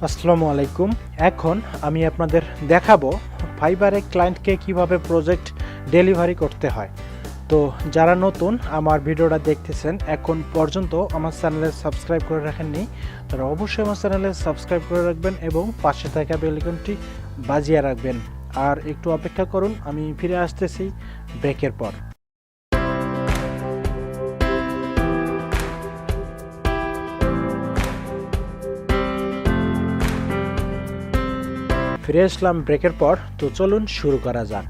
আসসালামু আলাইকুম। এখন আমি আপনাদের দেখাবো ফাইবারে ক্লায়েন্টকে কিভাবে প্রজেক্ট ডেলিভারি করতে হয়। তো যারা নতুন আমার ভিডিওটা দেখতেছেন এখন পর্যন্ত আমার চ্যানেলে সাবস্ক্রাইব করে রাখেননি, তারা অবশ্যই আমার চ্যানেলে সাবস্ক্রাইব করে রাখবেন এবং পাশে থাকা বেল আইকনটি বাজিয়ে রাখবেন। আর একটু অপেক্ষা করুন, আমি ফিরে আসতেছি ব্রেকের পর। ফিরে আসলাম ব্রেকের পর। তো চলুন শুরু করা যাক।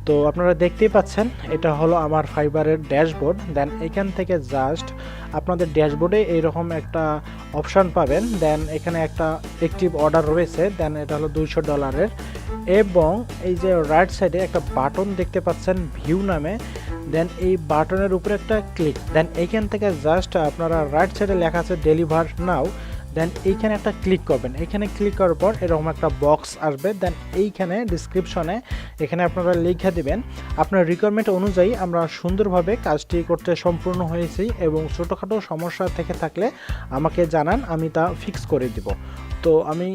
তো আপনারা দেখতেই পাচ্ছেন এটা হলো আমার ফাইবারের ড্যাশবোর্ড। দেন এখান থেকে জাস্ট আপনাদের ড্যাশবোর্ডে এইরকম একটা অপশান পাবেন। দেন এখানে একটা অ্যাক্টিভ অর্ডার রয়েছে, দেন এটা হলো $200 এবং এই যে রাইট সাইডে একটা বাটন দেখতে পাচ্ছেন ভিউ নামে। দেন এই বাটনের উপরে একটা ক্লিক, দেন এইখান থেকে জাস্ট আপনারা রাইট সাইডে লেখা আছে ডেলিভার নাও, দেন এইখানে একটা ক্লিক করবেন। এখানে ক্লিক করার পর এরকম একটা বক্স আসবে। দেন এইখানে ডিসক্রিপশনে এখানে আপনারা লিখে দিবেন আপনার রিকোয়ারমেন্ট অনুযায়ী আমরা সুন্দরভাবে কাজটি করতে সম্পূর্ণ হয়েছি এবং ছোটোখাটো সমস্যা থেকে থাকলে আমাকে জানান, আমি তা ফিক্স করে দিব। তো আমি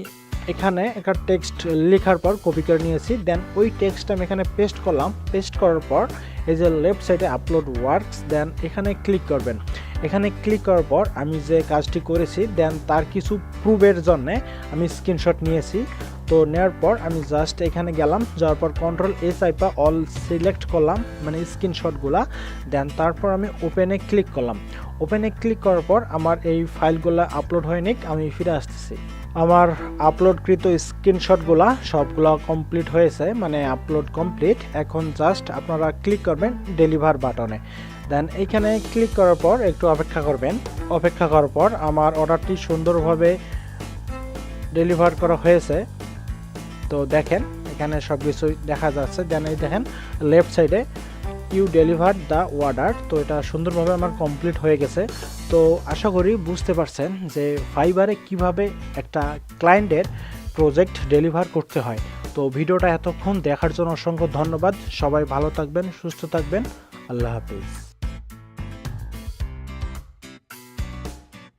এখানে একটা টেক্সট লেখার পর কপি করে নিয়েছি। দেন ওই টেক্সট আমি এখানে পেস্ট করলাম। পেস্ট করার পর এই যে লেফট সাইডে আপলোড ওয়ার্কস, দেন এখানে ক্লিক করবেন। এখানে ক্লিক করার পর আমি যে কাজটি করেছি দেন তার কিছু প্রুফের জন্যে আমি স্ক্রিনশট নিয়েছি। তো নেওয়ার পর আমি জাস্ট এখানে গেলাম, যাওয়ার পর Ctrl+S আইপা অল সিলেক্ট করলাম মানে স্ক্রিনশটগুলা। দেন তারপর আমি ওপেনে ক্লিক করলাম। ওপেনে ক্লিক করার পর আমার এই ফাইলগুলো আপলোড হয়নি, আমি ফিরে আসতেছি। আমার আপলোডকৃত স্ক্রিনশটগুলা সবগুলো কমপ্লিট হয়েছে, মানে আপলোড কমপ্লিট। এখন জাস্ট আপনারা ক্লিক করবেন ডেলিভার বাটনে। দেন এইখানে ক্লিক করার পর একটু অপেক্ষা করবেন। অপেক্ষা করার পর আমার অর্ডারটি সুন্দরভাবে ডেলিভার করা হয়েছে। তো দেখেন এখানে সব কিছুই দেখা যাচ্ছে। দেন এই দেখেন লেফট সাইডে ইউ ডেলিভার দ্য অর্ডার। তো এটা সুন্দরভাবে আমার কমপ্লিট হয়ে গেছে। তো আশা করি বুঝতে পারছেন যে ফাইবারে কিভাবে একটা ক্লায়েন্টের প্রজেক্ট ডেলিভার করতে হয়। তো ভিডিওটা এতক্ষণ দেখার জন্য অসংখ্য ধন্যবাদ। সবাই ভালো থাকবেন, সুস্থ থাকবেন। আল্লাহ হাফিজ।